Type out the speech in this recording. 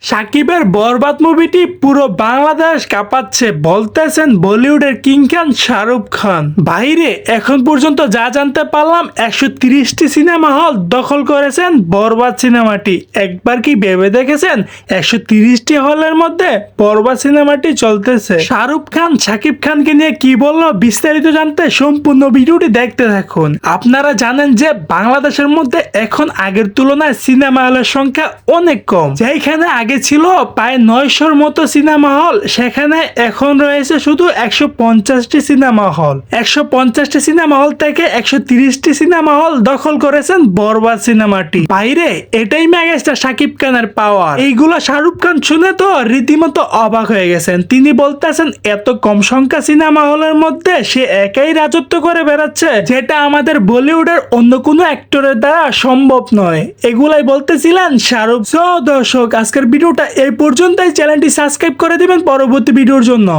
সাকিবের বরবাদ মুভিটি পুরো বাংলাদেশ কাঁপাচ্ছে বলতেছেন বলিউডের কিং খান শাহরুখ খান। বাইরে এখন পর্যন্ত যা জানতে পারলাম 130টি সিনেমা হল দখল করেছেন বরবাদ সিনেমাটি। একবার কি ভেবে দেখেছেন 130টি হলের মধ্যে বরবাদ সিনেমাটি চলতেছে। শাহরুখ খান সাকিব খানকে নিয়ে কি বললো বিস্তারিত জানতে সম্পূর্ণ ভিডিওটি দেখতে থাকুন। আপনারা জানেন যে বাংলাদেশের মধ্যে এখন আগের তুলনায় সিনেমা হলের সংখ্যা অনেক কম। যেখানে আগে ছিল প্রায় 900-র মতো সিনেমা হল, সেখানে এখন রয়েছে শুধু 150টি সিনেমা হল। 150টি সিনেমা হল থেকে 130টি সিনেমা হল দখল করেছেন বরবাদ সিনেমাটি। বাইরে এটাই মেগাস্টার সাকিব খানের পাওয়ার। এইগুলো শাহরুখ খান শুনে তো রীতিমতো অবাক হয়ে গেছেন। তিনি বলতেছেন এত কম সংখ্যা সিনেমা হলের মধ্যে সে একাই রাজত্ব করে বেড়াচ্ছে, যেটা আমাদের বলিউডের অন্য কোনো অ্যাক্টরের দ্বারা সম্ভব নয়। এগুলাই বলতেছিলেন শাহরুখ। দর্শক, আজকের ভিডিওটা এই পর্যন্তই। চ্যানেলটি সাবস্ক্রাইব করে দিবেন পরবর্তী ভিডিওর জন্য।